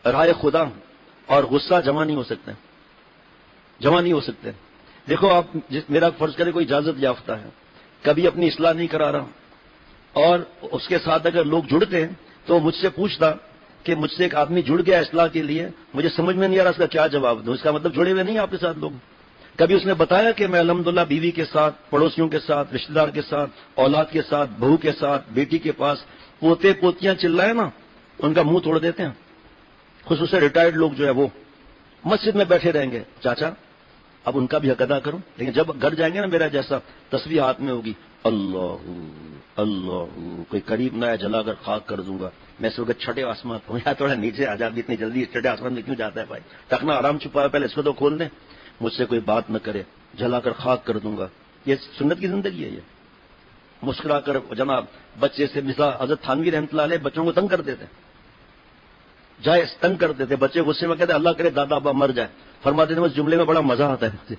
رائے خدا اور غصہ جمع نہیں ہو سکتے، جمع نہیں ہو سکتے۔ دیکھو آپ میرا فرض کرے کوئی اجازت یافتہ ہے، کبھی اپنی اصلاح نہیں کرا رہا، اور اس کے ساتھ اگر لوگ جڑتے ہیں تو مجھ سے پوچھتا کہ مجھ سے ایک آدمی جڑ گیا اصلاح کے لیے، مجھے سمجھ میں نہیں آ رہا اس کا کیا جواب دوں، اس کا مطلب جڑے ہوئے نہیں آپ کے ساتھ لوگ۔ کبھی اس نے بتایا کہ میں الحمدللہ بیوی کے ساتھ، پڑوسیوں کے ساتھ، رشتہ دار کے ساتھ، اولاد کے ساتھ، بہو کے ساتھ، بیٹی کے پاس، پوتے پوتیاں چلائے نا ان کا منہ توڑ دیتے ہیں، خصوصاً ریٹائرڈ لوگ جو ہے وہ مسجد میں بیٹھے رہیں گے، چاچا اب ان کا بھی حق ادا کروں، لیکن جب گھر جائیں گے نا میرا جیسا تسبیح ہاتھ میں ہوگی، اللہ اللہ کوئی قریب نہ ہے جلا کر خاک کر دوں گا، میں اس وقت چھٹے آسمان ہوں یا تھوڑا نیچے آ جا بھی اتنی جلدی چھٹے آسمان میں کیوں جاتا ہے بھائی، ٹکنا آرام چھپا ہے، پہلے اس کو تو کھول دیں، مجھ سے کوئی بات نہ کرے جلا کر خاک کر دوں گا۔ یہ سنت کی زندگی ہے، یہ مسکرا کر جناب بچے سے مثلا حضرت تھانوی رحمۃ اللہ علیہ بچوں کو تنگ کر دیتے، جائز تنگ کر دیتے، بچے غصے میں کہتے اللہ کرے دادا ابا مر جائے، فرماتے تھے اس جملے میں بڑا مزہ آتا ہے مجھے،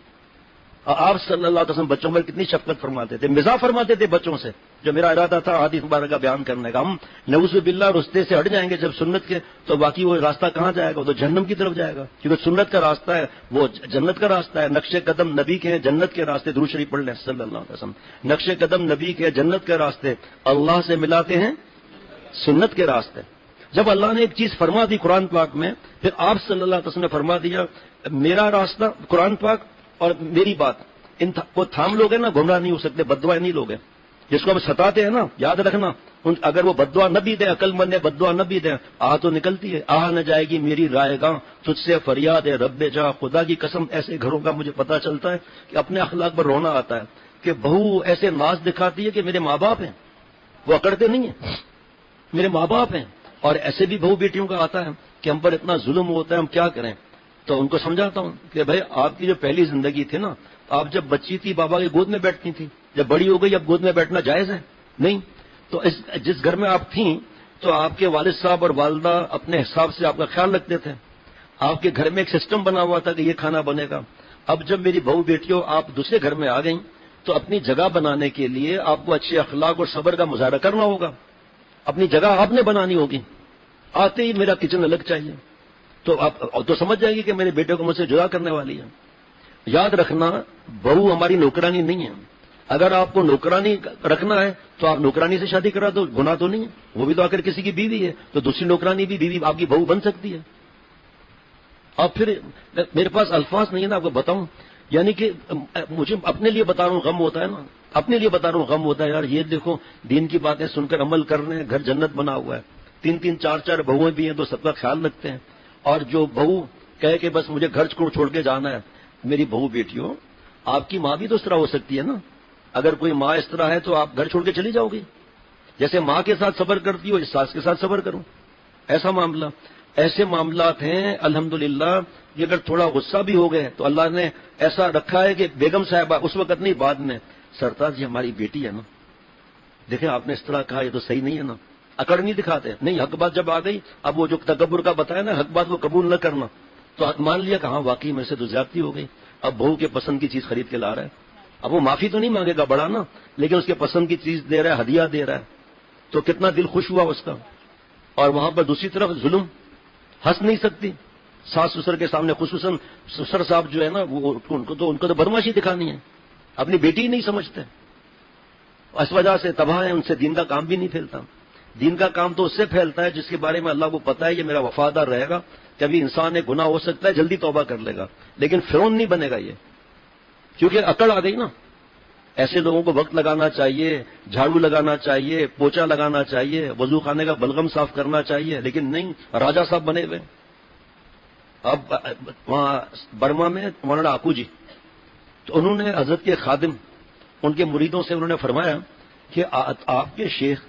اور آپ صلی اللہ علیہ وسلم بچوں پر کتنی شفقت فرماتے تھے، مزاح فرماتے تھے بچوں سے، جو میرا ارادہ تھا حدیث مبارکہ بیان کرنے کا، ہم نعوذ باللہ رستے سے ہٹ جائیں گے جب سنت کے، تو باقی وہ راستہ کہاں جائے گا، وہ تو جہنم کی طرف جائے گا، کیونکہ سنت کا راستہ ہے وہ جنت کا راستہ ہے، نقش قدم نبی کے ہیں جنت کے راستے، درود شریف پڑھ لیں صلی اللہ علیہ وسلم، نقش قدم نبی کے جنت کے راستے، اللہ سے ملاتے ہیں سنت کے راستے۔ جب اللہ نے ایک چیز فرما دی قرآن پاک میں، پھر آپ صلی اللہ علیہ وسلم نے فرما دیا میرا راستہ قرآن پاک اور میری بات، ان کو تھام لوگ ہیں نا گمراہ نہیں ہو سکتے، بددعا نہیں لوگ ہیں، جس کو ہم ستاتے ہیں نا یاد رکھنا، اگر وہ بددعا نہ بھی دے، عقل مند ہے بددعا نہ بھی دے، تو نکلتی ہے، نہ جائے گی میری رائے گاہ، تجھ سے فریاد ہے رب جہاں، خدا کی قسم ایسے گھروں کا مجھے پتا چلتا ہے کہ اپنے اخلاق پر رونا آتا ہے کہ بہو ایسے ناز دکھاتی ہے کہ میرے ماں باپ ہیں، وہ اکڑتے نہیں ہیں، میرے ماں باپ ہیں، اور ایسے بھی بہو بیٹیوں کا آتا ہے کہ ہم پر اتنا ظلم ہوتا ہے ہم کیا کریں، تو ان کو سمجھاتا ہوں کہ بھائی آپ کی جو پہلی زندگی تھی نا، آپ جب بچی تھی بابا کی گود میں بیٹھتی تھی، جب بڑی ہو گئی اب گود میں بیٹھنا جائز ہے نہیں، تو جس گھر میں آپ تھیں تو آپ کے والد صاحب اور والدہ اپنے حساب سے آپ کا خیال رکھتے تھے، آپ کے گھر میں ایک سسٹم بنا ہوا تھا کہ یہ کھانا بنے گا، اب جب میری بہو بیٹیوں آپ دوسرے گھر میں آ گئیں تو اپنی جگہ بنانے کے لیے آپ کو اچھے اخلاق اور صبر کا مظاہرہ کرنا ہوگا، اپنی جگہ آپ نے بنانی ہوگی، آتے ہی میرا کچن الگ چاہیے، تو آپ تو سمجھ جائے گی کہ میرے بیٹے کو مجھ سے جدا کرنے والی ہے۔ یاد رکھنا بہو ہماری نوکرانی نہیں ہے، اگر آپ کو نوکرانی رکھنا ہے تو آپ نوکرانی سے شادی کرا دو، گناہ تو نہیں ہے، وہ بھی تو آخر کسی کی بیوی ہے، تو دوسری نوکرانی بھی بیوی آپ کی بہو بن سکتی ہے۔ اب پھر میرے پاس الفاظ نہیں ہے نا آپ کو بتاؤں، یعنی کہ مجھے اپنے لیے بتا رہا ہوں غم ہوتا ہے نا، اپنے لیے بتا رہا ہوں غم ہوتا ہے یار، یہ دیکھو دین کی باتیں سن کر عمل کر رہے ہیں، گھر جنت بنا ہوا ہے، 3 4 بہویں بھی ہیں تو سب کا خیال رکھتے ہیں، اور جو بہو کہے کہ بس مجھے گھر کو چھوڑ کے جانا ہے، میری بہو بیٹیوں آپ کی ماں بھی تو اس طرح ہو سکتی ہے نا، اگر کوئی ماں اس طرح ہے تو آپ گھر چھوڑ کے چلی جاؤ گی، جیسے ماں کے ساتھ صبر کرتی ہو اس ساس کے ساتھ صبر کروں، ایسا معاملہ، ایسے معاملات ہیں الحمدللہ، یہ اگر تھوڑا غصہ بھی ہو گئے تو اللہ نے ایسا رکھا ہے کہ بیگم صاحبہ اس وقت نہیں بعد میں، سرتاج جی ہماری بیٹی ہے نا، دیکھیں آپ نے اس طرح کہا یہ تو صحیح نہیں ہے نا، اکڑ نہیں دکھاتے، نہیں حق بات جب آ گئی، اب وہ جو تکبر کا بتایا نا حق بات کو قبول نہ کرنا، تو مان لیا کہ ہاں واقعی میں سے تو زیادتی ہو گئی، اب بہو کے پسند کی چیز خرید کے لا رہا ہے، اب وہ معافی تو نہیں مانگے گا بڑا نا، لیکن اس کے پسند کی چیز دے رہا ہے، ہدیہ دے رہا ہے، تو کتنا دل خوش ہوا اس کا، اور وہاں پر دوسری طرف ظلم، ہنس نہیں سکتی ساس سسر کے سامنے، خصوصاً سسر صاحب جو ہے نا وہ ان کو تو بدماشی دکھانی ہے، اپنی بیٹی ہی نہیں سمجھتے، اس وجہ سے تباہ ہے، ان سے دین کا کام بھی نہیں پھیلتا، دین کا کام تو اس سے پھیلتا ہے جس کے بارے میں اللہ کو پتا ہے یہ میرا وفادار رہے گا، کبھی انسان ایک گناہ ہو سکتا ہے جلدی توبہ کر لے گا، لیکن فرعون نہیں بنے گا یہ، کیونکہ عقل آ گئی نا، ایسے لوگوں کو وقت لگانا چاہیے، جھاڑو لگانا چاہیے، پوچھا لگانا چاہیے، وضو خانے کا بلغم صاف کرنا چاہیے، لیکن نہیں، راجا صاحب بنے ہوئے۔ اب وہاں برما میں مولانا آکو جی، تو انہوں نے حضرت کے خادم ان کے مریدوں سے انہوں نے فرمایا کہ آپ کے شیخ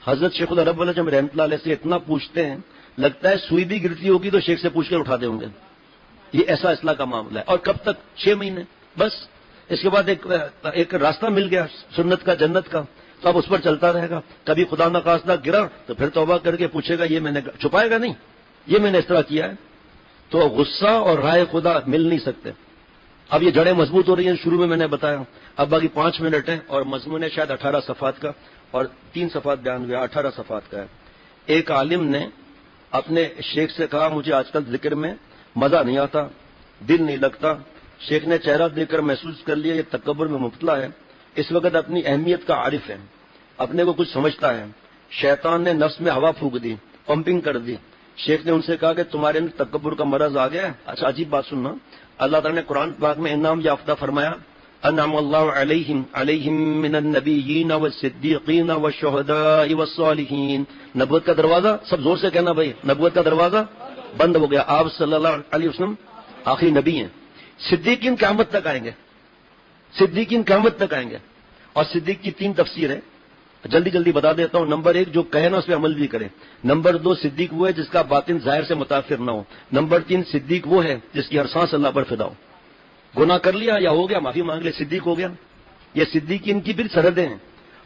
حضرت شیخ العرب العجم رحمۃ اللہ علیہ سے اتنا پوچھتے ہیں، لگتا ہے سوئی بھی گرتی ہوگی تو شیخ سے پوچھ کر اٹھاتے ہوں گے، یہ ایسا اصلاح کا معاملہ ہے، اور کب تک 6 مہینے بس، اس کے بعد ایک راستہ مل گیا سنت کا جنت کا، تو اب اس پر چلتا رہے گا، کبھی خدا نخواستہ گرا تو پھر توبہ کر کے پوچھے گا یہ میں نے چھپائے گا نہیں، یہ میں نے اس طرح کیا ہے، تو غصہ اور رائے خدا مل نہیں سکتے۔ اب یہ جڑیں مضبوط ہو رہی ہیں، شروع میں نے بتایا، اب باقی 5 منٹ ہیں، اور مضمون ہے شاید 18 صفحات کا، اور 3 صفحات بیان ہوئے، 18 صفحات کا ہے۔ ایک عالم نے اپنے شیخ سے کہا مجھے آج کل ذکر میں مزہ نہیں آتا، دل نہیں لگتا۔ شیخ نے چہرہ دیکھ کر محسوس کر لیا یہ تکبر میں مبتلا ہے، اس وقت اپنی اہمیت کا عارف ہے، اپنے کو کچھ سمجھتا ہے۔ شیطان نے نفس میں ہوا پھونک دی، پمپنگ کر دی۔ شیخ نے ان سے کہا کہ تمہارے اندر تکبر کا مرض آ گیا ہے۔ اچھا عجیب بات سننا، اللہ تعالیٰ نے قرآن پاک میں انعام یافتہ فرمایا انعم اللہ علیہم من النبیین والصدیقین والشہداء والصالحین۔ نبوت کا دروازہ، سب زور سے کہنا بھائی، نبوت کا دروازہ بند ہو گیا۔ آپ صلی اللہ علیہ وسلم آخری نبی ہیں۔ صدیقین قیامت تک آئیں گے، صدیقین قیامت تک آئیں گے۔ اور صدیق کی 3 تفسیر ہے، جلدی جلدی بتا دیتا ہوں۔ نمبر 1 جو کہے نا اس پہ عمل بھی کرے۔ نمبر 2 صدیق وہ ہے جس کا باطن ظاہر سے متاثر نہ ہو۔ نمبر 3 صدیق وہ ہے جس کی ہر سانس اللہ پر فدا ہو۔ گناہ کر لیا یا ہو گیا معافی مانگ لے، صدیق ہو گیا۔ یہ صدیقین کی پھر سرحدیں ہیں۔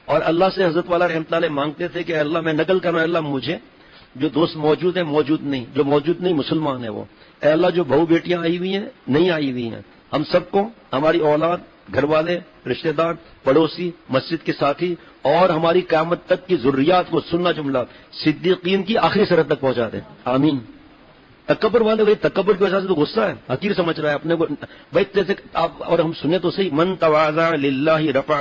اور اللہ سے حضرت والا رحمۃ اللہ مانگتے تھے کہ اللہ میں نقل کروں، اللہ مجھے جو دوست موجود ہیں موجود نہیں، جو موجود نہیں مسلمان ہے وہ، اے اللہ جو بہو بیٹیاں آئی ہوئی ہیں نہیں آئی ہوئی ہیں، ہم سب کو، ہماری اولاد، گھر والے، رشتہ دار، پڑوسی، مسجد کے ساتھی اور ہماری قیامت تک کی ذریات کو سننا جملہ صدیقین کی آخری سرحد تک پہنچا دیں، آمین۔ تکبر والے بھائی تکبر کی وجہ سے تو غصہ ہے، حقیر سمجھ رہا ہے اپنے کو بھائی، جیسے آپ اور ہم سنیں تو صحیح، من تواضع للہ رفعہ